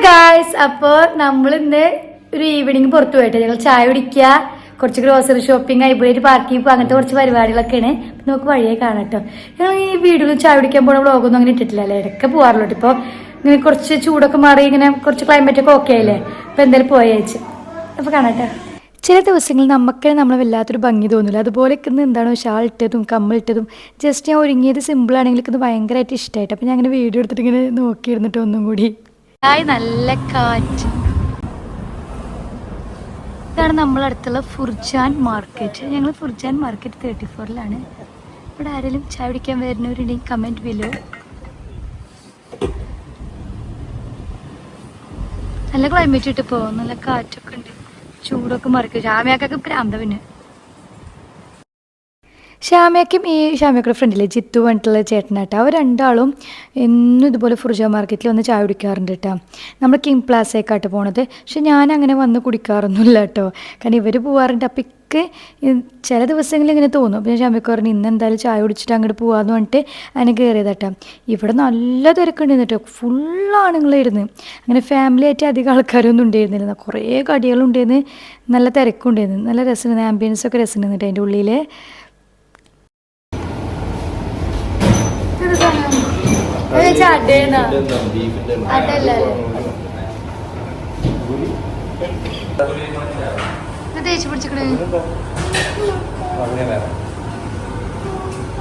Guys, അപ്പോൾ നമ്മൾ ഇന്ന് ഒരു ഈവനിങ് പുറത്തു പോയിട്ട് ഞങ്ങൾ ചായ കുടിക്കുക, കുറച്ച് ഗ്രോസറി ഷോപ്പിംഗ്, ഹൈബ്രിഡ് പാർക്കിംഗ് പോകുക, അങ്ങനത്തെ കുറച്ച് പരിപാടികളൊക്കെയാണ്. നമുക്ക് വഴിയെ കാണാം കേട്ടോ. ഞങ്ങൾ ഈ വീഡിയോയിൽ ചായ കുടിക്കാൻ പോകുന്ന വ്ളോഗൊന്നും അങ്ങനെ ഇട്ടിട്ടില്ല അല്ലേ, ഇടയ്ക്ക് പോകാറുള്ളൂ. ഇപ്പോൾ ഇങ്ങനെ കുറച്ച് ചൂടൊക്കെ മാറി ഇങ്ങനെ കുറച്ച് ക്ലൈമറ്റൊക്കെ ഓക്കെ ആയില്ലേ, അപ്പോൾ എന്തായാലും പോയച്ചു. അപ്പോൾ കാണാം കേട്ടോ. ചില ദിവസങ്ങളിൽ നമുക്ക് നമ്മൾ വല്ലാത്തൊരു ഭംഗി തോന്നില്ല. അതുപോലെ ഇന്ന് എന്താണോ ഷാൾ ഇട്ടതും കമ്മലിട്ടതും ജസ്റ്റ് ഞാൻ ഒരുങ്ങിയത് സിമ്പിളാണെങ്കിൽ ഇത് ഭയങ്കരമായിട്ട് ഇഷ്ടമായിട്ട്. അപ്പോൾ ഞാൻ അങ്ങനെ വീഡിയോ എടുത്തിട്ട് ഇങ്ങനെ നോക്കിയിരുന്നിട്ട് ഒന്നും കൂടി നല്ല കാറ്റ്. ഇതാണ് നമ്മളടുത്തുള്ള ഫുർജാൻ മാർക്കറ്റ്. ഞങ്ങൾ ഫുർജാൻ മാർക്കറ്റ് 34-ലാണ്. ഇവിടെ ആരെങ്കിലും ചായ കുടിക്കാൻ വരുന്നവരുണ്ടെങ്കിൽ കമൻറ്റ് ബിലോ. നല്ല ക്ലൈമറ്റ് ഇട്ട് പോകും, നല്ല കാറ്റൊക്കെ ഉണ്ട്, ചൂടൊക്കെ മറിക്കും. ശ്യാമയാക്കൊക്കെ ഭ്രാന്ത. പിന്നെ ശ്യാമയ്ക്കും ഈ ശ്യാമയ്ക്കുടെ ഫ്രണ്ടിലെ ജിത്തു പറഞ്ഞിട്ടുള്ള ചേട്ടനാട്ടോ, അവർ രണ്ടാളും എന്നും ഇതുപോലെ ഫുർജാൻ മാർക്കറ്റിൽ വന്ന് ചായ കുടിക്കാറുണ്ട് കേട്ടോ. നമ്മൾ കിങ് പ്ലാസേക്കാട്ട് പോണത്. പക്ഷെ ഞാൻ അങ്ങനെ വന്ന് കുടിക്കാറൊന്നുമില്ല കേട്ടോ, കാരണം ഇവർ പോകാറുണ്ട്. അപ്പം ചില ദിവസങ്ങളിൽ ഇങ്ങനെ തോന്നും. അപ്പോൾ ഞാൻ ശ്യാമയ്ക്ക് പറഞ്ഞു ഇന്ന് എന്തായാലും ചായ കുടിച്ചിട്ട് അങ്ങോട്ട് പോകാമെന്ന് പറഞ്ഞിട്ട് അതിനെ കയറിയതാട്ടോ. ഇവിടെ നല്ല തിരക്കുണ്ടായിരുന്നു കേട്ടോ, ഫുള്ളാണുങ്ങളായിരുന്നു. അങ്ങനെ ഫാമിലി ആയിട്ട് അധികം ആൾക്കാരൊന്നും ഉണ്ടായിരുന്നില്ല, കുറേ കടികളുണ്ടായിരുന്നു, നല്ല തിരക്കുണ്ടായിരുന്നു, നല്ല രസമുണ്ട്, ആംബിയൻസൊക്കെ രസമുണ്ട് അതിൻ്റെ ഉള്ളിൽ.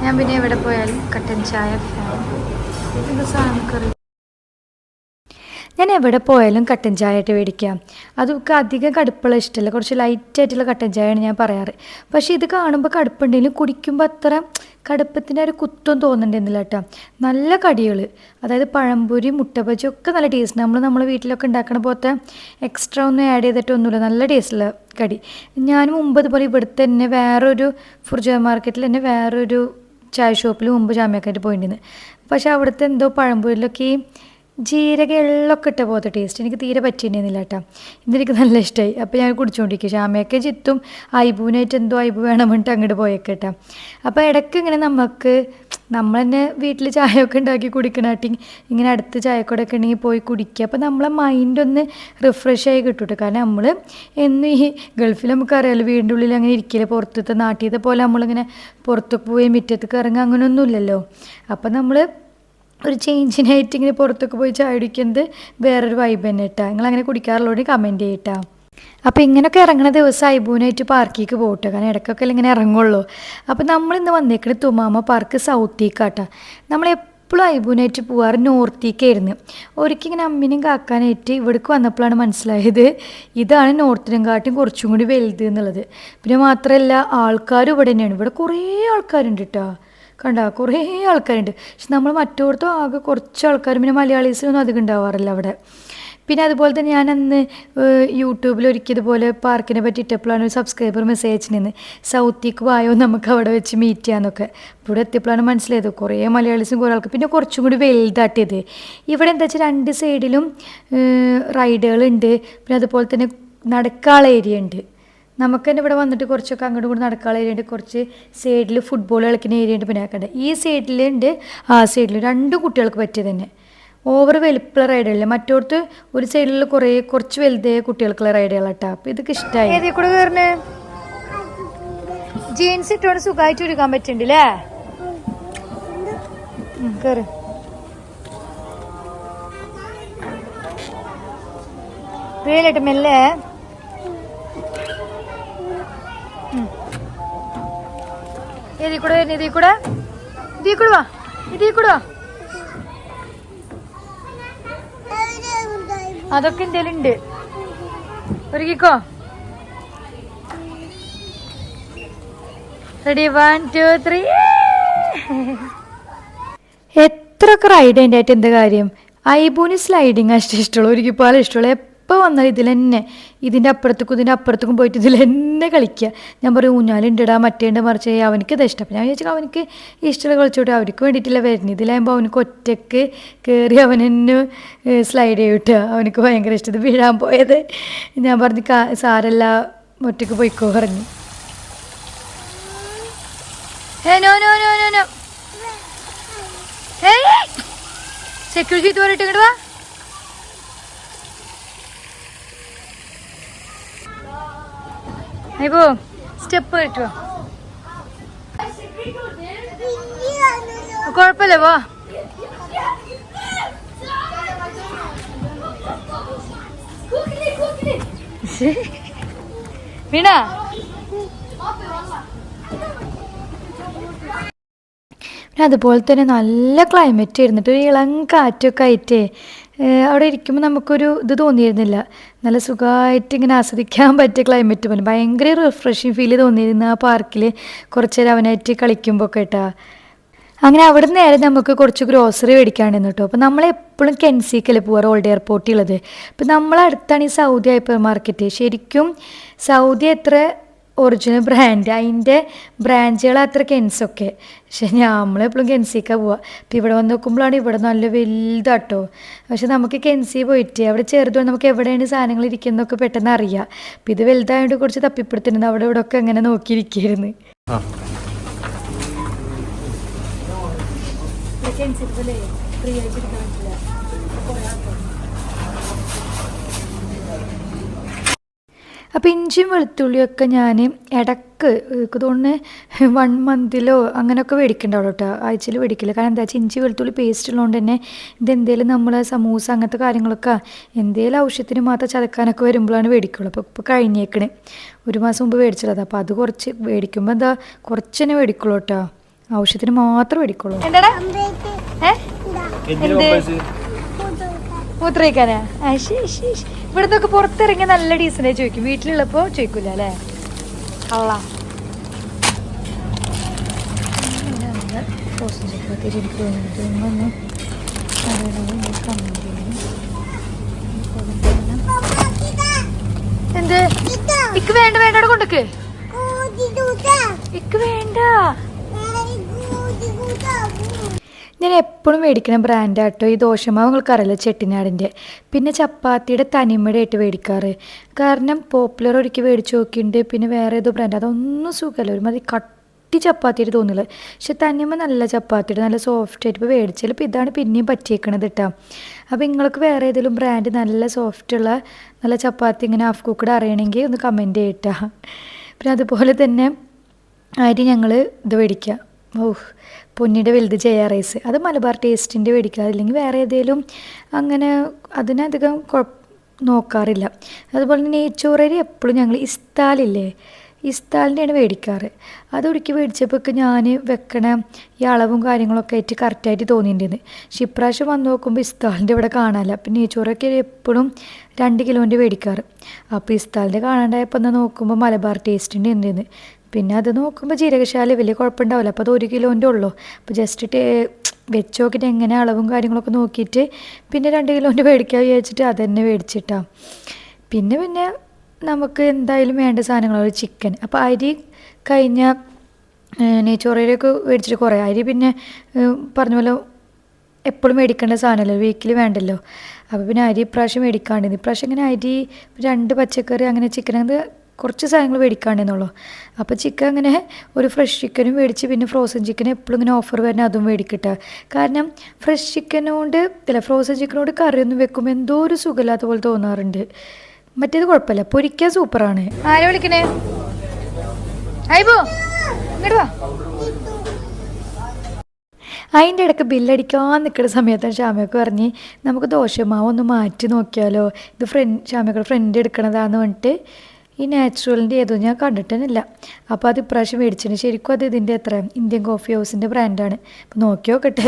ഞാൻ പിന്നെ എവിടെ പോയാലും കട്ടൻ ചായ ഞാൻ എവിടെ പോയാലും കട്ടൻ ചായ ആയിട്ട് മേടിക്കാം. അതൊക്കെ അധികം കടുപ്പുള്ള ഇഷ്ടമല്ല, കുറച്ച് ലൈറ്റായിട്ടുള്ള കട്ടൻ ചായയാണ് ഞാൻ പറയാറ്. പക്ഷേ ഇത് കാണുമ്പോൾ കടുപ്പുണ്ടെങ്കിലും കുടിക്കുമ്പോൾ അത്ര കടുപ്പത്തിൻ്റെ ഒരു കുത്തൊന്നും തോന്നുന്നുണ്ടെന്നില്ല കേട്ടോ. നല്ല കടികൾ, അതായത് പഴംപൊരി, മുട്ടബജി ഒക്കെ നല്ല ടേസ്റ്റ്. നമ്മളെ വീട്ടിലൊക്കെ ഉണ്ടാക്കണ പോലത്തെ എക്സ്ട്രാ ഒന്നും ആഡ് ചെയ്തിട്ടൊന്നുമില്ല, നല്ല ടേസ്റ്റുള്ള കടി. ഞാൻ മുമ്പ് ഇതുപോലെ ഇവിടുത്തെ തന്നെ വേറൊരു ഫുർജാൻ മാർക്കറ്റിൽ തന്നെ വേറൊരു ചായ ഷോപ്പിൽ മുമ്പ് ജാമ്യക്കായിട്ട് പോയിട്ടുണ്ടായിരുന്നു. പക്ഷേ അവിടുത്തെ എന്തോ പഴംപൊരിയിലൊക്കെ ഈ ജീരക എള്ളൊക്കെ ഇട്ട പോലത്തെ ടേസ്റ്റ് എനിക്ക് തീരെ പറ്റിയിട്ടുണ്ടായിരുന്നില്ല കേട്ടോ. ഇതെനിക്ക് നല്ല ഇഷ്ടമായി. അപ്പോൾ ഞാൻ കുടിച്ചുകൊണ്ടിരിക്കും. ശ്യാമയൊക്കെ ജിത്തും ഐബുവിനായിട്ട് എന്തോ ഐബു വേണം വേണ്ടിട്ട് അങ്ങോട്ട് പോയേക്കേട്ടാ. അപ്പോൾ ഇടയ്ക്ക് ഇങ്ങനെ നമ്മൾ തന്നെ വീട്ടിൽ ചായയൊക്കെ ഉണ്ടാക്കി കുടിക്കണാട്ടി ഇങ്ങനെ അടുത്ത് ചായക്കോടൊക്കെ ഉണ്ടെങ്കിൽ പോയി കുടിക്കുക. അപ്പോൾ നമ്മളെ മൈൻഡൊന്ന് റിഫ്രഷ് ആയി കിട്ടും. കാരണം നമ്മൾ എന്നും ഈ ഗൾഫിൽ നമുക്കറിയാമല്ലോ, വീടിൻ്റെ ഉള്ളിൽ അങ്ങനെ ഇരിക്കില്ല. പുറത്തത്തെ നാട്ടിലത്തെ പോലെ നമ്മളിങ്ങനെ പുറത്തൊക്കെ പോയി മുറ്റത്തേക്ക് ഇറങ്ങുക അങ്ങനെയൊന്നുമില്ലല്ലോ. അപ്പോൾ നമ്മൾ ഒരു ചേഞ്ചിനായിട്ട് ഇങ്ങനെ പുറത്തൊക്കെ പോയി ചായ കുടിക്കുന്നത് വേറൊരു വൈബ് തന്നെ കേട്ടോ. നിങ്ങളങ്ങനെ കുടിക്കാറുള്ളവരോട് കമൻറ്റ് ചെയ്യട്ടോ. അപ്പോൾ ഇങ്ങനെയൊക്കെ ഇറങ്ങുന്ന ദിവസം ഐബൂനായിട്ട് പാർക്കിലേക്ക് പോകട്ടെ, കാരണം ഇടയ്ക്കൊക്കെ ഇങ്ങനെ ഇറങ്ങുള്ളൂ. അപ്പോൾ നമ്മളിന്ന് വന്നേക്കുന്നത് തുമാമ പാർക്ക് സൗത്തേക്കാട്ടോ. നമ്മളെപ്പോഴും ഐബൂനായിട്ട് പോകാറ് നോർത്തേക്കായിരുന്നു. ഒരിക്കലിങ്ങനെ അമ്മിനെയും കാക്കാനായിട്ട് ഇവിടേക്ക് വന്നപ്പോഴാണ് മനസ്സിലായത് ഇതാണ് നോർത്തിനും കാട്ടും കുറച്ചും കൂടി വലുത് എന്നുള്ളത്. പിന്നെ മാത്രമല്ല ആൾക്കാരും ഇവിടെ തന്നെയാണ്. ഇവിടെ കുറേ ആൾക്കാരുണ്ട് കേട്ടോ, കണ്ടോ, കുറേ ആൾക്കാരുണ്ട്. പക്ഷെ നമ്മൾ മറ്റോടത്തും ആകെ കുറച്ച് ആൾക്കാരും, പിന്നെ മലയാളീസിനൊന്നും അധികം ഉണ്ടാവാറില്ല അവിടെ. പിന്നെ അതുപോലെ തന്നെ ഞാൻ അന്ന് യൂട്യൂബിൽ ഒരിക്കതുപോലെ പാർക്കിനെ പറ്റി ഇട്ടപ്പോഴാണ് ഒരു സബ്സ്ക്രൈബർ മെസ്സേജ് അയച്ചിരുന്നത്, സൗത്തേക്ക് വായോ നമുക്ക് അവിടെ വെച്ച് മീറ്റ് ചെയ്യാമെന്നൊക്കെ. ഇവിടെ എത്തിയപ്പോഴാണ് മനസ്സിലായത് കുറേ മലയാളീസും കുറേ ആൾക്ക്. പിന്നെ കുറച്ചും കൂടി വലുതാട്ടിയത്. ഇവിടെ എന്താ വെച്ചാൽ 2 സൈഡിലും റൈഡുകളുണ്ട്, പിന്നെ അതുപോലെ തന്നെ നടക്കാനുള്ള ഏരിയ ഉണ്ട്. നമുക്ക് തന്നെ ഇവിടെ വന്നിട്ട് കുറച്ചൊക്കെ അങ്ങോട്ടും കൂടി നടക്കാനുള്ള ഏരിയ ഉണ്ട്, കുറച്ച് സൈഡിൽ ഫുട്ബോൾ കളിക്കുന്ന ഏരിയ ഉണ്ട്. പിന്നെ ആക്കണ്ട ഈ സൈഡിലുണ്ട്, ആ സൈഡിൽ 2 കുട്ടികൾക്ക് പറ്റിയത് തന്നെ. ഓവർ വലുപ്പുള്ള റൈഡുകളില്ല, മറ്റോടത്ത് ഒരു സൈഡിൽ കുറച്ച് വലുതേ കുട്ടികൾക്കുള്ള റൈഡുകളാട്ടോ. അപ്പോൾ ഇതൊക്കെ ഇഷ്ടമായി. ഏതേ കൂടെ കയറണേ, ജീൻസ് ഇട്ടോണ്ട് സുഖമായിട്ട് ഒരുക്കാൻ പറ്റുന്നുണ്ടല്ലേ. കയറി വേലിട്ട് മെല്ലെ. ഏതീ കൂടെ വരുന്ന, ഇതിൽ കൂടെ വാ, ഇതിൽ കൂടെ വാ. അതൊക്കെ എന്തേലും ഉണ്ട്, ഒരുക്കിക്കോ. റെഡി, 1 2 3. എത്രയൊക്കെ റൈഡ് അതിൻ്റെ ആയിട്ട് എന്താ കാര്യം. ഐബൂന് സ്ലൈഡിങ് ഇഷ്ടമുള്ളൂ, ഒരുക്കിപ്പോലെ ഇഷ്ടമുള്ളൂ. എപ്പോൾ വന്നാലും ഇതിൽ തന്നെ, ഇതിൻ്റെ അപ്പുറത്തേക്കും പോയിട്ട് ഇതിൽ തന്നെ കളിക്കുക. ഞാൻ പറയും ഊഞ്ഞാലുണ്ടിടാ, മറ്റേണ്ട് മറിച്ച് അവനക്ക് ഇത് ഇഷ്ടം. ഞാൻ വിചാരിച്ചാൽ അവനക്ക് ഇഷ്ടമുള്ള കളിച്ചോട്ടെ, അവർക്ക് വേണ്ടിയിട്ടില്ല വരുന്നത്. ഇതിലാകുമ്പോൾ അവനക്ക് ഒറ്റയ്ക്ക് കയറി അവൻ തന്നെ സ്ലൈഡ് ചെയ്തിട്ട് അവനക്ക് ഭയങ്കര ഇഷ്ടം. ഇത് വീഴാൻ പോയത് ഞാൻ പറഞ്ഞു സാരല്ല ഒറ്റയ്ക്ക് പോയിക്കോ പറഞ്ഞു. സെക്യൂരിറ്റി പറഞ്ഞിട്ട് ഇങ്ങോട്ട് വാ. ഇപ്പോ സ്റ്റെപ്പ് കിട്ടുമോ? കുഴപ്പമില്ല പോ. വീണ അതുപോലെ തന്നെ നല്ല ക്ലൈമറ്റ് ആയിരുന്നിട്ട് ഒരു ഇളം കാറ്റൊക്കെ ആയിട്ടേ അവിടെ ഇരിക്കുമ്പോൾ നമുക്കൊരു ഇത് തോന്നിയിരുന്നില്ല. നല്ല സുഖമായിട്ട് ഇങ്ങനെ ആസ്വദിക്കാൻ പറ്റിയ ക്ലൈമറ്റ് പോലെ ഭയങ്കര റിഫ്രഷിങ് ഫീൽ തോന്നിയിരുന്നു ആ പാർക്കിൽ കുറച്ച് നേരം അവനായിട്ട് കളിക്കുമ്പോൾ കേട്ടാ. അങ്ങനെ അവിടെ നിന്ന് നേരെ നമുക്ക് കുറച്ച് ഗ്രോസറി മേടിക്കാണ്ടിരുന്നു കേട്ടോ. അപ്പോൾ നമ്മളെപ്പോഴും കെൻസിക്കല്ലേ പോവാറ്, ഓൾഡ് എയർപോർട്ടുള്ളത്. അപ്പോൾ നമ്മളടുത്താണ് ഈ സൗദി ഹൈപ്പർ മാർക്കറ്റ്. ശരിക്കും സൗദി എത്ര ഒറിജിനൽ ബ്രാൻഡ്, അതിൻ്റെ ബ്രാഞ്ചുകൾ അത്ര കെൻസൊക്കെ. പക്ഷെ നമ്മളെപ്പോഴും കെൻസിക്കാണ് പോവുക. അപ്പോൾ ഇവിടെ വന്ന് നോക്കുമ്പോഴാണ് ഇവിടെ നല്ല വലുതാട്ടോ. പക്ഷെ നമുക്ക് കെൻസി പോയിട്ട് അവിടെ ചെറുതുകൊണ്ട് നമുക്ക് എവിടെയാണ് സാധനങ്ങൾ ഇരിക്കുന്നതൊക്കെ പെട്ടെന്ന് അറിയാം. അപ്പോൾ ഇത് വലുതായതുകൊണ്ട് കുറച്ച് തപ്പിപ്പെടുത്തുന്നുണ്ട്. അവിടെ ഇവിടെ ഒക്കെ അങ്ങനെ നോക്കിയിരിക്കുകയായിരുന്നു. അപ്പോൾ ഇഞ്ചിയും വെളുത്തുള്ളിയൊക്കെ ഞാൻ ഇടക്ക് തോന്നുന്നു 1 മന്തിലോ അങ്ങനെയൊക്കെ മേടിക്കണ്ടാവുള്ളൂ കേട്ടോ. ആഴ്ചയിൽ മേടിക്കില്ല. കാരണം എന്താ വെച്ചാൽ ഇഞ്ചി വെളുത്തുള്ളി പേസ്റ്റ് ഉള്ളതുകൊണ്ട് തന്നെ ഇതെന്തേലും നമ്മൾ സമൂസ അങ്ങനത്തെ കാര്യങ്ങളൊക്കെ എന്തേലും ആവശ്യത്തിന് മാത്രം ചതക്കാനൊക്കെ വരുമ്പോഴാണ് മേടിക്കുള്ളൂ. അപ്പോൾ ഇപ്പോൾ കഴിഞ്ഞേക്കണേ 1 മാസം മുമ്പ് മേടിച്ചത്. അപ്പോൾ അത് കുറച്ച് മേടിക്കുമ്പോൾ എന്താ കുറച്ച് തന്നെ മേടിക്കുള്ളൂ കേട്ടോ. ആവശ്യത്തിന് മാത്രം മേടിക്കുള്ളൂ. എന്താടാ മൂത്രയിക്കാനാ? ഇവിടുത്തെ ഒക്കെ പുറത്തിറങ്ങി നല്ല ഡീസൻ്റായി ചോദിക്കും, വീട്ടിലുള്ളപ്പോൾ ചോദിക്കൂല അല്ലേ? അള്ള എന്ത് ഇക്ക് വേണ്ട വേണ്ട കൊണ്ടക്ക് ഇക്ക് വേണ്ട. ഞാൻ എപ്പോഴും മേടിക്കണ ബ്രാൻഡാട്ടോ ഈ ദോശമാവ്. നിങ്ങൾക്കറിയില്ല, ചെട്ടിനാടിൻ്റെ. പിന്നെ ചപ്പാത്തിയുടെ തനിമയുടെ ആയിട്ട് മേടിക്കാറ്. കാരണം പോപ്പുലർ ഒരിക്കൽ മേടിച്ച് നോക്കിയിട്ടുണ്ട്. പിന്നെ വേറെ ഏതോ ബ്രാൻഡ്, അതൊന്നും സുഖമല്ല, ഒരുമാതിരി കട്ടി ചപ്പാത്തിയിട്ട് തോന്നില്ല. പക്ഷെ തനിമ നല്ല ചപ്പാത്തിയുടെ നല്ല സോഫ്റ്റ് ആയിട്ട് ഇപ്പോൾ മേടിച്ചാൽ ഇപ്പോൾ ഇതാണ് പിന്നെയും പറ്റിയേക്കണത് കേട്ടോ. അപ്പോൾ നിങ്ങൾക്ക് വേറെ ഏതെങ്കിലും ബ്രാൻഡ് നല്ല സോഫ്റ്റുള്ള നല്ല ചപ്പാത്തി ഇങ്ങനെ ഹാഫ് കുക്കഡ് അറിയണമെങ്കിൽ ഒന്ന് കമൻറ്റ് ചെയ്യട്ടാ. പിന്നെ അതുപോലെ തന്നെ അരി ഞങ്ങൾ ഇത് മേടിക്കുക. പൊന്നിയുടെ വലുത് ജയ റൈസ്, അത് മലബാർ ടേസ്റ്റിൻ്റെ മേടിക്കുക. അല്ലെങ്കിൽ വേറെ ഏതെങ്കിലും അങ്ങനെ അതിനധികം നോക്കാറില്ല. അതുപോലെ തന്നെ നെയ്ച്ചോറരി എപ്പോഴും ഞങ്ങൾ ഇസ്താലില്ലേ, ഇസ്താലിൻ്റെയാണ് മേടിക്കാറ്. അത് ഒരിക്കൽ മേടിച്ചപ്പോൾ ഞാൻ വെക്കണ ഈ അളവും കാര്യങ്ങളൊക്കെ ആയിട്ട് കറക്റ്റായിട്ട് തോന്നിയിട്ടുണ്ടെന്ന്. പക്ഷെ ഇപ്രാവശ്യം വന്ന് നോക്കുമ്പോൾ ഇസ്താലിൻ്റെ ഇവിടെ കാണാനില്ല. അപ്പം നെയ്ച്ചോറൊക്കെ എപ്പോഴും 2 കിലോൻ്റെ മേടിക്കാറ്. അപ്പോൾ ഇസ്താലിൻ്റെ കാണാണ്ടായപ്പോൾ എന്നാൽ നോക്കുമ്പോൾ മലബാർ ടേസ്റ്റിൻ്റെ എന്തെന്ന്. പിന്നെ അത് നോക്കുമ്പോൾ ജീരകശാല വലിയ കുഴപ്പമുണ്ടാവില്ല. അപ്പോൾ അത് 1 കിലോൻ്റെ ഉള്ളൂ. അപ്പോൾ ജസ്റ്റ് വെച്ച് നോക്കിയിട്ട് എങ്ങനെ അളവും കാര്യങ്ങളൊക്കെ നോക്കിയിട്ട് പിന്നെ 2 കിലോൻ്റെ മേടിക്കാൻ വിചാരിച്ചിട്ട് അത് തന്നെ മേടിച്ചിട്ടാണ്. പിന്നെ നമുക്ക് എന്തായാലും വേണ്ട സാധനങ്ങൾ ഒരു ചിക്കൻ. അപ്പോൾ അരി കഴിഞ്ഞ നെയ്ച്ചോറയിലൊക്കെ മേടിച്ചിട്ട് കുറേ അരി പിന്നെ പറഞ്ഞ പോലെ എപ്പോഴും മേടിക്കേണ്ട സാധനമല്ലോ, വീക്കിൽ വേണ്ടല്ലോ. അപ്പോൾ പിന്നെ അരി ഇപ്രാവശ്യം മേടിക്കാണ്ടിരുന്നു. ഇപ്രാവശ്യം ഇങ്ങനെ അരി 2 പച്ചക്കറി അങ്ങനെ ചിക്കൻ അങ്ങനെ കുറച്ച് സാധനങ്ങൾ മേടിക്കാണ്ടെന്നുള്ളൂ. അപ്പോൾ ചിക്കൻ അങ്ങനെ ഒരു ഫ്രഷ് ചിക്കനും മേടിച്ച് പിന്നെ ഫ്രോസൺ ചിക്കൻ എപ്പോഴും ഇങ്ങനെ ഓഫർ വരുന്ന അതും മേടിക്കട്ടെ. കാരണം ഫ്രഷ് ചിക്കനോട് അല്ല ഫ്രോസൺ ചിക്കനോട് കറിയൊന്നും വെക്കുമ്പോൾ എന്തോ ഒരു സുഖമില്ലാത്ത പോലെ തോന്നാറുണ്ട്. മറ്റേത് കുഴപ്പമില്ല, പൊരിക്കാൻ സൂപ്പറാണ്. ആരെ വിളിക്കണേ? അയ്യോ ഇങ്ങോട്ട് വാ. അതിൻ്റെ ഇടയ്ക്ക് ബില്ലടിക്കാൻ നിൽക്കുന്ന സമയത്താണ് ഷാമയൊക്കെ പറഞ്ഞ് നമുക്ക് ദോശമാവ് ഒന്ന് മാറ്റി നോക്കിയാലോ, ഇത് ഷാമയുടെ ഫ്രണ്ട് എടുക്കണതാന്ന് പറഞ്ഞിട്ട്. ഈ നാച്ചുറലിൻ്റെ ഏതോ ഞാൻ കണ്ടിട്ടൊന്നുമില്ല. അപ്പോൾ അത് ഇപ്രാവശ്യം മേടിച്ചിട്ടുണ്ട്. ശരിക്കും അത് ഇതിൻ്റെ എത്ര ഇന്ത്യൻ കോഫി ഹൗസിൻ്റെ ബ്രാൻഡാണ്. അപ്പോൾ നോക്കി നോക്കട്ടെ.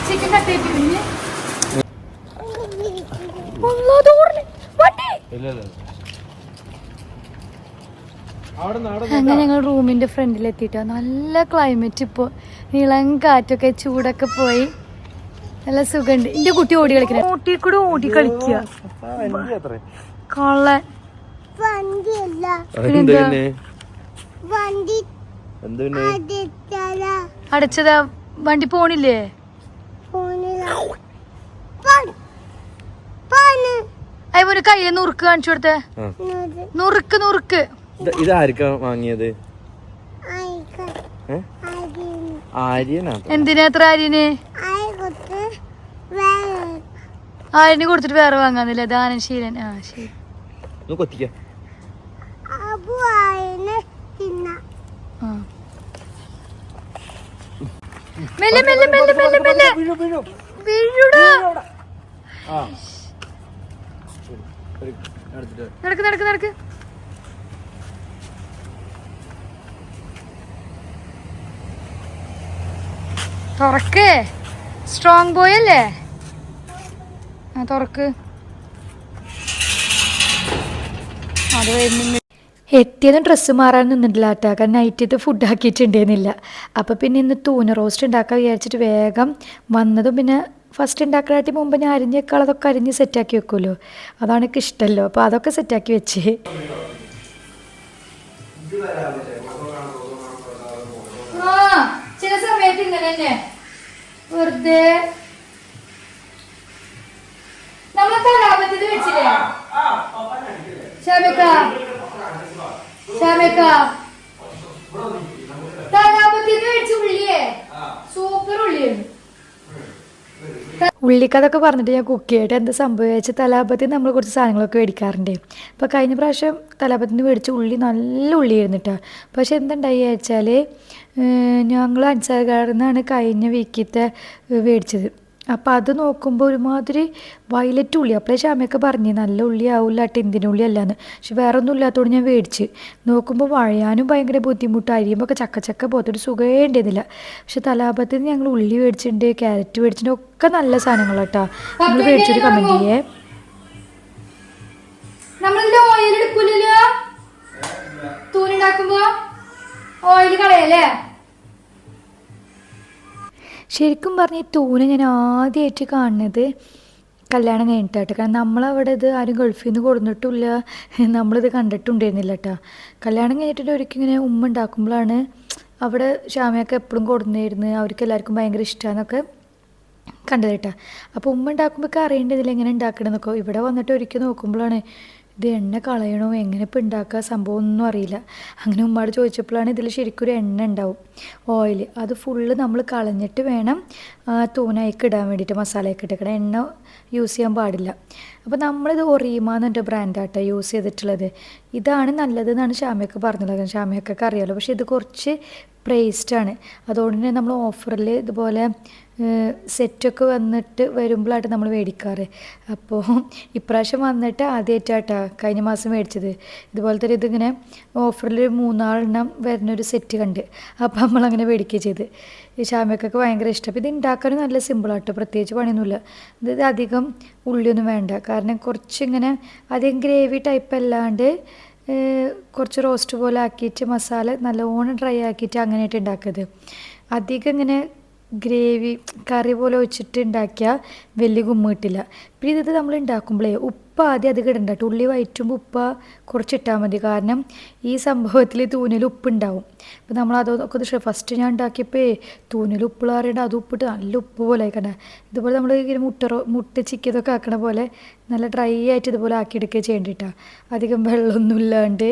ചിക്കൻ കട്ട് അങ്ങനെ ഞങ്ങൾ റൂമിൻ്റെ ഫ്രണ്ടിലെത്തിയിട്ടാണ്. നല്ല ക്ലൈമറ്റ് ഇപ്പോൾ, ഇളം കാറ്റൊക്കെ ചൂടൊക്കെ പോയി നല്ല സുഖമുണ്ട്. എൻ്റെ കുട്ടി ഓടി കളിക്കുന്നത്, ഊട്ടി കൂടെ ഓടി കളിക്കുക കൊള്ളാൻ. അടച്ചതാ വണ്ടി പോണില്ലേ? അയ്മൊരു കയ്യില് നുറുക്ക് കാണിച്ചു കൊടുത്തേ. നുറുക്ക് നുറുക്ക്. ഇതാർക്കാ വാങ്ങിയത്? എന്തിനാ എത്ര ആര്യന്? ആര്യന് കൊടുത്തിട്ട് വേറെ വാങ്ങാന്നില്ല. ദാനശീലൻ. ആ ശരി. മെല്ലെ മെല്ലെ മെല്ലെ മെല്ലെ മെല്ലെ വീഴുടാ. നടക്ക് നടക്ക് നടക്ക്. തുറക്ക്. സ്ട്രോങ് ബോയ് അല്ലേ? ആ തുറക്ക്. അത് വരുന്നു. എത്തിയതും ഡ്രസ്സ് മാറാൻ നിന്നിട്ടില്ല കേട്ടോ. കാരണം നൈറ്റിട്ട് ഫുഡ് ആക്കിയിട്ടുണ്ടായിരുന്നില്ല. അപ്പോൾ പിന്നെ ഇന്ന് തൂന റോസ്റ്റ് ഉണ്ടാക്കാൻ വിചാരിച്ചിട്ട് വേഗം വന്നതും പിന്നെ ഫസ്റ്റ് ഉണ്ടാക്കാനായിട്ട് മുമ്പ് ഞാൻ അരിഞ്ഞേക്കാളതൊക്കെ അരിഞ്ഞ് സെറ്റാക്കി വെക്കുമല്ലോ. അതാണ് എനിക്ക് ഇഷ്ടമല്ലോ. അപ്പോൾ അതൊക്കെ സെറ്റാക്കി വെച്ച് ചില സമയത്ത് ഇങ്ങനെ തന്നെ വെറുതെ നമ്മൾ തലാപത്തിൽ വെച്ചില്ലേ തലാപത്തിൽ വെച്ച് ഉള്ളിയേ സൂപ്പർ ഉള്ളിയായിരുന്നു. ഉള്ളിക്കതൊക്കെ പറഞ്ഞിട്ട് ഞാൻ കുക്ക് ചെയ്തിട്ട് എന്താ സംഭവിച്ച തലാപത്തിൽ നമ്മൾ കുറച്ച് സാധനങ്ങളൊക്കെ മേടിക്കാറുണ്ട്. അപ്പോൾ കഴിഞ്ഞ പ്രാവശ്യം തലാപത്തിന് മേടിച്ച ഉള്ളി നല്ല ഉള്ളിയായിരുന്നു കേട്ടോ. പക്ഷെ എന്തുണ്ടായി വെച്ചാൽ ഞങ്ങൾ അൻസാർഗാഡിൽ നിന്നാണ് കഴിഞ്ഞ വീക്കിലത്തെ മേടിച്ചത്. അപ്പോൾ അത് നോക്കുമ്പോൾ ഒരുമാതിരി വയലറ്റ് ഉള്ളി. അപ്പോഴേ ക്ഷമയൊക്കെ പറഞ്ഞ് നല്ല ഉള്ളി ആവില്ല കേട്ടോ, എന്തിനും ഉള്ളി അല്ലാന്ന്. പക്ഷെ വേറെ ഒന്നും ഇല്ലാത്തതുകൊണ്ട് ഞാൻ മേടിച്ച് നോക്കുമ്പോൾ വഴയാനും ഭയങ്കര ബുദ്ധിമുട്ട്, അരിയുമ്പോൾ ഒക്കെ ചക്ക പോത്തൊരു സുഖമേ ഉണ്ടായിരുന്നില്ല. പക്ഷെ തലാപത്തിൽ നിന്ന് ഞങ്ങൾ ഉള്ളി മേടിച്ചിട്ടുണ്ട്, ക്യാരറ്റ് മേടിച്ചിട്ടുണ്ട്, ഒക്കെ നല്ല സാധനങ്ങളാണ് കേട്ടോ. നിങ്ങൾ മേടിച്ചൊരു കമൻറ്റ് ചെയ്യേ. നമ്മളിതിൽ ഓയിൽ എടുക്കൂലല്ലോ തൂനുണ്ടാക്കുമ്പോ, ഓയിൽ കളയല്ലേ? ശരിക്കും പറഞ്ഞ ഈ തൂന ഞാൻ ആദ്യമായിട്ട് കാണുന്നത് കല്യാണം കഴിഞ്ഞിട്ടാട്ടോ. കാരണം നമ്മളവിടെ ഇത് ആരും ഗൾഫിൽ നിന്ന് കൊടുത്തിട്ടില്ല, നമ്മളിത് കണ്ടിട്ടുണ്ടായിരുന്നില്ല കേട്ടോ. കല്യാണം കഴിഞ്ഞിട്ട് ഒരിക്കലും ഇങ്ങനെ ഉമ്മ ഉണ്ടാക്കുമ്പോഴാണ് അവിടെ ഷാമയൊക്കെ എപ്പോഴും കൊടുന്നായിരുന്നു, അവർക്ക് എല്ലാവർക്കും ഭയങ്കര ഇഷ്ടമാണെന്നൊക്കെ കണ്ടത് കേട്ടോ. അപ്പോൾ ഉമ്മ ഉണ്ടാക്കുമ്പോഴൊക്കെ അറിയേണ്ടതില്ല എങ്ങനെ ഉണ്ടാക്കണമെന്നൊക്കെ. ഇവിടെ വന്നിട്ട് ഒരിക്കൽ നോക്കുമ്പോഴാണ് ഇത് എണ്ണ കളയണോ എങ്ങനെ ഇപ്പോൾ ഉണ്ടാക്കുക സംഭവം ഒന്നും അറിയില്ല. അങ്ങനെ ഉമ്മയോട് ചോദിച്ചപ്പോഴാണ് ഇതിൽ ശരിക്കും ഒരു എണ്ണ ഉണ്ടാവും, ഓയിൽ. അത് ഫുള്ള് നമ്മൾ കളഞ്ഞിട്ട് വേണം തൂനയ്ക്ക് ഇടാൻ വേണ്ടിയിട്ട്, മസാലയൊക്കെ ഇട്ടിക്കണം. എണ്ണ യൂസ് ചെയ്യാൻ പാടില്ല. അപ്പോൾ നമ്മളിത് ഒറീമാന്ന് എൻ്റെ ബ്രാൻഡാട്ടോ യൂസ് ചെയ്തിട്ടുള്ളത്. ഇതാണ് നല്ലതെന്നാണ് ഷാമയൊക്കെ പറഞ്ഞത്. ഷാമയൊക്കെ അറിയാമല്ലോ. പക്ഷേ ഇത് കുറച്ച് പ്രൈസ്ഡാണ്. അതുകൊണ്ട് തന്നെ നമ്മൾ ഓഫറിൽ ഇതുപോലെ സെറ്റൊക്കെ വന്നിട്ട് വരുമ്പോഴായിട്ട് നമ്മൾ മേടിക്കാറ്. അപ്പോൾ ഇപ്രാവശ്യം വന്നിട്ട് ആദ്യമായിട്ടാട്ടോ കഴിഞ്ഞ മാസം മേടിച്ചത്. ഇതുപോലത്തെ ഇതിങ്ങനെ ഓഫറിൽ 3 വരുന്നൊരു സെറ്റ് കണ്ട്. അപ്പോൾ നമ്മളങ്ങനെ മേടിക്കുകയും ചെയ്ത്. ഈ ഷാമയ്ക്കൊക്കെ ഭയങ്കര ഇഷ്ടം. അപ്പോൾ ഇത് ഉണ്ടാക്കാനും നല്ല സിമ്പിളാട്ടോ, പ്രത്യേകിച്ച് പണിയൊന്നുമില്ല. ഇത് അധികം ഉള്ളിയൊന്നും വേണ്ട. കാരണം കുറച്ചിങ്ങനെ അധികം ഗ്രേവി ടൈപ്പ് അല്ലാണ്ട് കുറച്ച് റോസ്റ്റ് പോലെ ആക്കിയിട്ട് മസാല നല്ലോണം ഡ്രൈ ആക്കിയിട്ട് അങ്ങനെയായിട്ട് ഉണ്ടാക്കിയത്. അധികം ഇങ്ങനെ ഗ്രേവി കറി പോലെ ഒഴിച്ചിട്ട് ഉണ്ടാക്കിയാൽ വലിയ ഗുമ്മ കിട്ടില്ല. പിന്നെ ഇത് നമ്മൾ ഉണ്ടാക്കുമ്പോഴേ ഉപ്പ് ആദ്യം അധികം ഇടണ്ട കേട്ടോ. ഉള്ളി വയറ്റുമ്പോൾ ഉപ്പ് കുറച്ചിട്ടാൽ മതി. കാരണം ഈ സംഭവത്തിൽ തൂനിൽ ഉപ്പുണ്ടാവും. അപ്പോൾ നമ്മൾ അതൊക്കെ ഫസ്റ്റ് ഞാൻ ഉണ്ടാക്കിയപ്പോൾ തൂനിൽ ഉപ്പിളാറിയിട്ട് അത് ഉപ്പിട്ട് നല്ല ഉപ്പ് പോലെ ആക്കണേ. ഇതുപോലെ നമ്മൾ ഇങ്ങനെ മുട്ട ചിക്കിയതൊക്കെ ആക്കണ പോലെ നല്ല ഡ്രൈ ആയിട്ട് ഇതുപോലെ ആക്കിയെടുക്കുക ചെയ്യേണ്ടിട്ടാണ്. അധികം വെള്ളമൊന്നും ഇല്ലാണ്ട്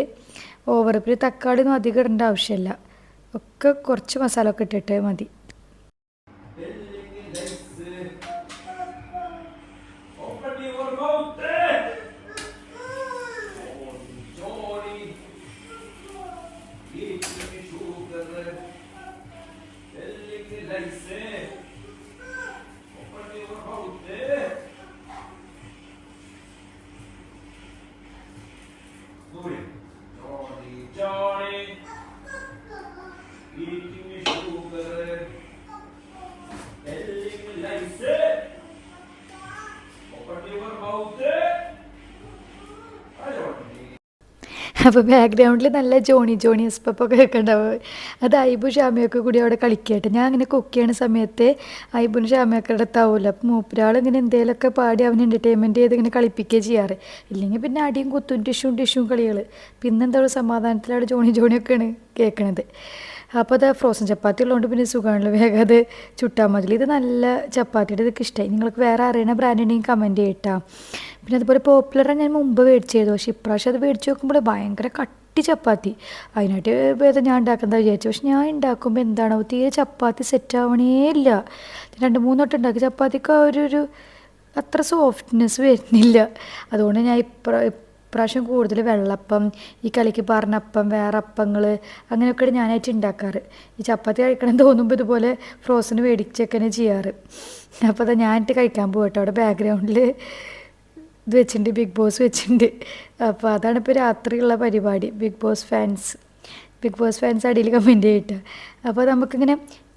ഓവർ. പിന്നെ തക്കാളി ഒന്നും അധികം ഇടേണ്ട ആവശ്യമില്ല. ഒക്കെ കുറച്ച് മസാല ഒക്കെ ഇട്ടിട്ട് മതി. അപ്പോൾ ബാക്ക്ഗ്രൗണ്ടിൽ നല്ല ജോണി എസ്പപ്പൊക്കെ കേൾക്കണ്ടാവും. അത് ഐബു ഷാമയൊക്കെ കൂടി അവിടെ കളിക്കട്ടെ. ഞാൻ അങ്ങനെ കുക്ക് ചെയ്യുന്ന സമയത്ത് ഐബുനും ഷാമയൊക്കെ അടുത്താവില്ല. അപ്പോൾ മൂപ്പരാൾ ഇങ്ങനെ എന്തെങ്കിലുമൊക്കെ പാടി അവന് എൻ്റർടൈൻമെൻറ്റ് ചെയ്ത് ഇങ്ങനെ കളിപ്പിക്കുകയും ചെയ്യാറ്. ഇല്ലെങ്കിൽ പിന്നെ അടിയും കുത്തും ടിഷ്യും കളികൾ. പിന്നെന്താ സമാധാനത്തിലാണ് ജോണിയൊക്കെയാണ് കേൾക്കണത്. അപ്പോൾ അത് ഫ്രോസൺ ചപ്പാത്തി ഉള്ളതുകൊണ്ട് പിന്നെ സുഖമാണല്ലോ, വേഗം അത് ചുട്ടാൽ മതി. ഇത് നല്ല ചപ്പാത്തിയുടെ ഇതൊക്കെ ഇഷ്ടമായി. നിങ്ങൾക്ക് വേറെ അറിയണ ബ്രാൻഡ് ഉണ്ടെങ്കിൽ കമൻറ്റ് ചെയ്യട്ടോ. പിന്നെ അതുപോലെ പോപ്പുലറാണ് ഞാൻ മുമ്പ് മേടിച്ചത്. പക്ഷേ ഇപ്രാവശ്യം അത് മേടിച്ച് നോക്കുമ്പോൾ ഭയങ്കര കട്ടി ചപ്പാത്തി. അതിനായിട്ട് ഭേദം ഞാൻ ഉണ്ടാക്കുന്നത് വിചാരിച്ചു. പക്ഷെ ഞാൻ ഉണ്ടാക്കുമ്പോൾ എന്താണോ തീരെ ചപ്പാത്തി സെറ്റ് ആവണേ ഇല്ല. 2-3 വട്ടം ഉണ്ടാക്കി ചപ്പാത്തിക്ക് ഒരു അത്ര സോഫ്റ്റ്നെസ് വരുന്നില്ല. അതുകൊണ്ട് ഞാൻ ഇപ്രാവശ്യം കൂടുതൽ വെള്ളപ്പം, ഈ കലക്കി പാർന്നപ്പം, വേറെ അപ്പങ്ങൾ അങ്ങനെയൊക്കെയാണ് ഞാനായിട്ട് ഉണ്ടാക്കാറ്. ഈ ചപ്പാത്തി കഴിക്കണം തോന്നുമ്പോൾ ഇതുപോലെ ഫ്രോസൺ മേടിച്ചൊക്കെയാണ് ചെയ്യാറ്. അപ്പോൾ അത് ഞാനിട്ട് കഴിക്കാൻ പോകട്ടെ. അവിടെ ബാക്ക്ഗ്രൗണ്ടിൽ ഇത് വെച്ചിട്ടുണ്ട്, ബിഗ് ബോസ് വെച്ചിട്ടുണ്ട്. അപ്പോൾ അതാണ് ഇപ്പോൾ രാത്രിയുള്ള പരിപാടി. ബിഗ് ബോസ് ഫാൻസ് അടിയിൽ കമൻറ്റ് ചെയ്തിട്ട്. അപ്പോൾ നമുക്കിങ്ങനെ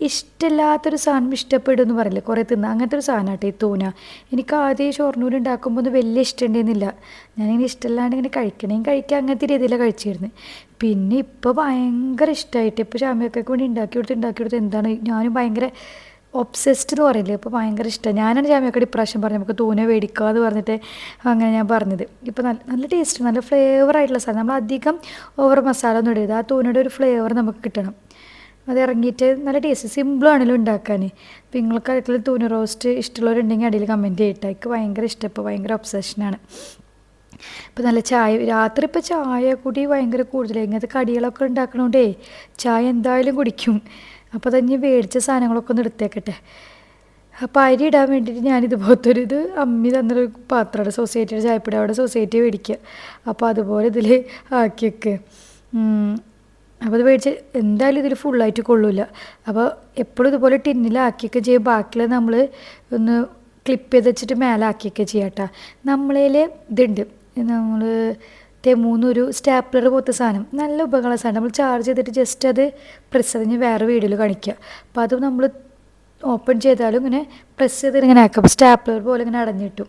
ഇഷ്ടമില്ലാത്തൊരു സാധനം ഇഷ്ടപ്പെടും എന്ന് പറയില്ലേ, കുറേ തിന്നാം, അങ്ങനത്തെ ഒരു സാധനമാട്ടെ ഈ തൂന. എനിക്ക് ആദ്യം ചോറിനൂര് ഉണ്ടാക്കുമ്പോൾ ഒന്നും വലിയ ഇഷ്ടമുണ്ടായിരുന്നില്ല. ഞാനിങ്ങനെ ഇഷ്ടമില്ലാണ്ട് ഇങ്ങനെ കഴിക്കാം അങ്ങനത്തെ രീതിയിലാണ് കഴിച്ചിരുന്നത്. പിന്നെ ഇപ്പോൾ ഭയങ്കര ഇഷ്ടമായിട്ട് ഇപ്പോൾ ഷാമിയൊക്കെ വേണ്ടി ഉണ്ടാക്കി കൊടുത്ത് എന്താണ് ഞാനും ഭയങ്കര ഒബ്സെസ്ഡ് എന്ന് പറയില്ലേ, ഇപ്പോൾ ഭയങ്കര ഇഷ്ടമാണ്. ഞാനാണ് ജാമ്യക്കടി ഇപ്രാവശ്യം പറഞ്ഞു നമുക്ക് തൂന മേടിക്കാമെന്ന് പറഞ്ഞിട്ട് അങ്ങനെ ഞാൻ പറഞ്ഞത്. ഇപ്പോൾ നല്ല ടേസ്റ്റ്, നല്ല ഫ്ലേവർ ആയിട്ടുള്ള സാധനം. നമ്മൾ അധികം ഓവർ മസാല ഒന്നും ഇടരുത്. ആ തൂനയുടെ ഒരു ഫ്ലേവർ നമുക്ക് കിട്ടണം. അത് ഇറങ്ങിയിട്ട് നല്ല ടേസ്റ്റ്, സിമ്പിളാണല്ലോ ഉണ്ടാക്കാൻ. അപ്പോൾ നിങ്ങൾക്ക് അടുക്കളയിൽ തൂന റോസ്റ്റ് ഇഷ്ടമുള്ളവരുണ്ടെങ്കിൽ അടിയിൽ കമൻറ്റ് ചെയ്യട്ടെ. എനിക്ക് ഭയങ്കര ഇഷ്ടം, ഇപ്പോൾ ഭയങ്കര ഒബ്സഷനാണ്. ഇപ്പോൾ നല്ല ചായ, രാത്രി ഇപ്പോൾ ചായ കൂടി ഭയങ്കര കൂടുതലാണ്. ഇങ്ങനത്തെ കടികളൊക്കെ ഉണ്ടാക്കണോണ്ടേ ചായ എന്തായാലും കുടിക്കും. അപ്പോൾ അതഞ്ഞ് മേടിച്ച സാധനങ്ങളൊക്കെ ഒന്ന് എടുത്തേക്കട്ടെ. അപ്പോൾ അരി ഇടാൻ വേണ്ടിയിട്ട് ഞാനിതുപോലത്തെ ഇത് അമ്മി തന്നൊരു പാത്രമാണ്, സൊസൈറ്റിയുടെ ചായപ്പൊടി, അവിടെ സൊസൈറ്റി മേടിക്കുക. അപ്പോൾ അതുപോലെ ഇതിൽ ആക്കി വെക്കുക. അപ്പോൾ അത് മേടിച്ച് എന്തായാലും ഇതിൽ ഫുള്ളായിട്ട് കൊള്ളില്ല. അപ്പോൾ എപ്പോഴും ഇതുപോലെ ടിന്നിലാക്കിയൊക്കെ ചെയ്യും. ബാക്കിയുള്ള നമ്മൾ ഒന്ന് ക്ലിപ്പ് ചെയ്ത് വെച്ചിട്ട് മേലെ ആക്കിയൊക്കെ ചെയ്യാം കേട്ടോ. നമ്മളതിൽ ഇതുണ്ട്, നമ്മൾ തെമൂന്നൊരു സ്റ്റാപ്ലർ പോലത്തെ സാധനം, നല്ല ഉപകാരമുള്ള സാധനം. നമ്മൾ ചാർജ് ചെയ്തിട്ട് ജസ്റ്റ് അത് പ്രസ് ചെയ്ത് വേറെ വീഡിയോയിൽ കാണിക്കുക. അപ്പോൾ അത് നമ്മൾ ഓപ്പൺ ചെയ്താലും ഇങ്ങനെ പ്രസ് ചെയ്തിട്ട് ഇങ്ങനെ ആക്കുക. അപ്പോൾ സ്റ്റാപ്ലർ പോലെ ഇങ്ങനെ അടഞ്ഞു കിട്ടും.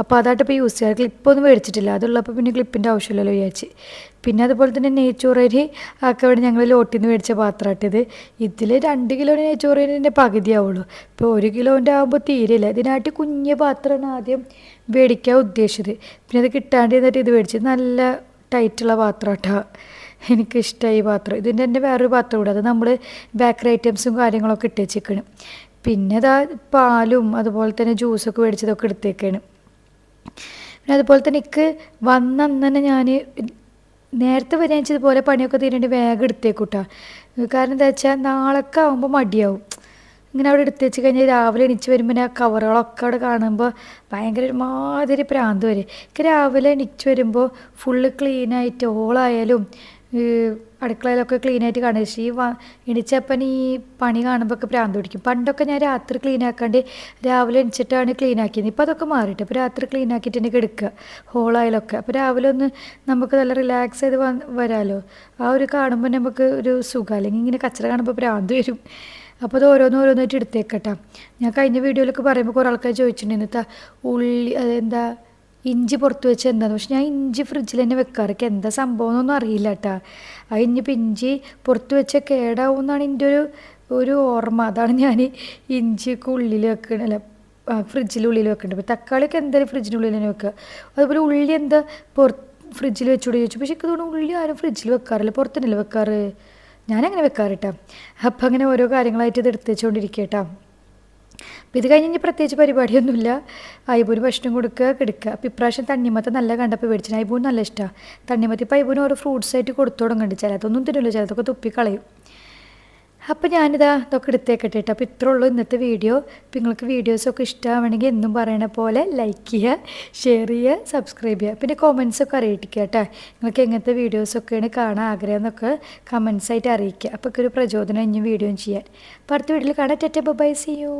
അപ്പോൾ അതായിട്ട് ഇപ്പോൾ യൂസ് ചെയ്യാറ്. ക്ലിപ്പൊന്നും മേടിച്ചിട്ടില്ല, അതുള്ളപ്പോൾ പിന്നെ ക്ലിപ്പിൻ്റെ ആവശ്യമില്ലല്ലോ വിചാരിച്ച്. പിന്നെ അതുപോലെ തന്നെ നെയ്ച്ചോറരി ആക്കാൻ വേണ്ടി ഞങ്ങൾ ലോട്ടിൽ നിന്ന് മേടിച്ച പാത്രമായിട്ടിത്. ഇതിൽ 2 കിലോയുടെ നെയ്ച്ചോറരിൻ്റെ പകുതിയാവുള്ളൂ. ഇപ്പോൾ 1 കിലോൻ്റെ ആകുമ്പോൾ തീരെയില്ല. ഇതിനായിട്ട് കുഞ്ഞ് പാത്രമാണ് ആദ്യം മേടിക്കാൻ ഉദ്ദേശിച്ചത്. പിന്നെ അത് കിട്ടാണ്ട് എന്നിട്ട് ഇത് മേടിച്ചത്. നല്ല ടൈറ്റുള്ള പാത്രം കേട്ടോ, എനിക്കിഷ്ടമായി ഈ പാത്രം. ഇതിൻ്റെ എൻ്റെ വേറൊരു പാത്രം കൂടെ, അത് നമ്മൾ ബേക്കറി ഐറ്റംസും കാര്യങ്ങളൊക്കെ ഇട്ട് വെച്ചിരിക്കണം. പിന്നെ ഇതാ പാലും അതുപോലെ തന്നെ ജ്യൂസൊക്കെ മേടിച്ചതൊക്കെ എടുത്തേക്കാണ്. പിന്നെ അതുപോലെ തന്നെ എനിക്ക് വന്നന്ന് തന്നെ ഞാൻ നേരത്തെ വരാനിച്ചതുപോലെ പണിയൊക്കെ തീരേണ്ടി വേഗം എടുത്തേക്കൂട്ടാ. കാരണം എന്താ വെച്ചാൽ നാളൊക്കെ ആകുമ്പോൾ മടിയാവും. ഇങ്ങനെ അവിടെ എടുത്ത് വെച്ച് കഴിഞ്ഞാൽ രാവിലെ എണീച്ച് വരുമ്പോൾ ആ കവറുകളൊക്കെ അവിടെ കാണുമ്പോൾ ഭയങ്കര ഒരുമാതിരി പ്രാന്ത് വരെ. എനിക്ക് രാവിലെ എണീച്ച് വരുമ്പോൾ ഫുള്ള് ക്ലീനായിട്ട് ഓളായാലും അടുക്കളയിലൊക്കെ ക്ലീനായിട്ട് കാണുക. പക്ഷേ എണീച്ചപ്പൻ ഈ പണി കാണുമ്പോൾ ഒക്കെ പ്രാന്ത് പിടിക്കും. പണ്ടൊക്കെ ഞാൻ രാത്രി ക്ലീൻ ആക്കാണ്ട് രാവിലെ എണിച്ചിട്ടാണ് ക്ലീൻ ആക്കിയത്. ഇപ്പോൾ അതൊക്കെ മാറിയിട്ട് ഇപ്പോൾ രാത്രി ക്ലീൻ ആക്കിയിട്ട് തന്നെ കിടക്കുക ഹോളായാലൊക്കെ. അപ്പോൾ രാവിലെ ഒന്ന് നമുക്ക് നല്ല റിലാക്സ് ചെയ്ത് വരാമല്ലോ. ആ ഒരു കാണുമ്പോൾ നമുക്ക് ഒരു സുഖം. അല്ലെങ്കിൽ ഇങ്ങനെ കച്ചറ കാണുമ്പോൾ പ്രാന്ത് വരും. അപ്പോൾ അത് ഓരോന്നായിട്ട് എടുത്തേക്കട്ടാ. ഞാൻ കഴിഞ്ഞ വീഡിയോയിലൊക്കെ പറയുമ്പോൾ കുറേ ആൾക്കാർ ചോദിച്ചിട്ടുണ്ടായിരുന്നു ഉള്ളി അതെന്താ ഇഞ്ചി പുറത്ത് വെച്ച് എന്താണെന്ന്. പക്ഷെ ഞാൻ ഇഞ്ചി ഫ്രിഡ്ജിൽ തന്നെ വെക്കാറൊക്കെ എന്താ സംഭവം എന്നൊന്നും അറിയില്ല കേട്ടാ. ആ ഇനിയിപ്പോൾ ഇഞ്ചി പുറത്ത് വെച്ച കേടാവും എന്നാണ് എൻ്റെ ഒരു ഓർമ്മ. അതാണ് ഞാൻ ഇഞ്ചിയൊക്കെ ഉള്ളിൽ വെക്കണം, അല്ല ഫ്രിഡ്ജിനുള്ളിൽ വെക്കേണ്ടത്. അപ്പോൾ തക്കാളിയൊക്കെ എന്തായാലും ഫ്രിഡ്ജിനുള്ളിൽ തന്നെ വെക്കുക. അതുപോലെ ഉള്ളി എന്താ ഫ്രിഡ്ജിൽ വെച്ചുകൂടി ചോദിച്ചു. പക്ഷേ എനിക്ക് തോന്നുന്നു ഉള്ളി ആരും ഫ്രിഡ്ജിൽ വെക്കാറില്ല, പുറത്തന്നല്ലേ വെക്കാറ്. ഞാനങ്ങനെ വെക്കാറ് കേട്ടോ. അപ്പം അങ്ങനെ ഓരോ കാര്യങ്ങളായിട്ട് ഇത് എടുത്ത് വെച്ചുകൊണ്ടിരിക്കുക കേട്ടോ. അപ്പോൾ ഇത് കഴിഞ്ഞ് പ്രത്യേകിച്ച് പരിപാടിയൊന്നുമില്ല. ഐബൂന് ഭക്ഷണം കൊടുക്കുക, കിടക്കുക. അപ്പോൾ ഇപ്രാവശ്യം തണ്ണിമത്ത നല്ല കണ്ടപ്പോൾ മേടിച്ചു. ഐബൂന് നല്ല ഇഷ്ടമാണ് തണ്ണിമത്ത. ഇപ്പോൾ ഐബൂന് ഓരോ ഫ്രൂട്ട്സായിട്ട് കൊടുത്തു തുടങ്ങുന്നുണ്ട്. ചിലതൊന്നും തിന്നില്ല, ചിലതൊക്കെ തുപ്പിക്കളയും. അപ്പോൾ ഇതൊക്കെ എടുത്തേക്കട്ടെ കേട്ടോ. അപ്പോൾ ഇത്രേ ഉള്ളൂ ഇന്നത്തെ വീഡിയോ. അപ്പോൾ നിങ്ങൾക്ക് വീഡിയോസൊക്കെ ഇഷ്ടമാവണമെങ്കിൽ എന്നും പറയണ പോലെ ലൈക്ക് ചെയ്യുക, ഷെയർ ചെയ്യുക, സബ്സ്ക്രൈബ് ചെയ്യുക. പിന്നെ കമൻസൊക്കെ അറിയിക്കുക കേട്ടോ. നിങ്ങൾക്ക് എങ്ങനത്തെ വീഡിയോസൊക്കെയാണ് കാണാൻ ആഗ്രഹം എന്നൊക്കെ കമൻസായിട്ട് അറിയിക്കുക. അപ്പോൾ ഒരു പ്രചോദനം ഇനി വീഡിയോ ചെയ്യാൻ. അപ്പോൾ അടുത്ത വീഡിയോയിൽ കാണാം. Bye, see U.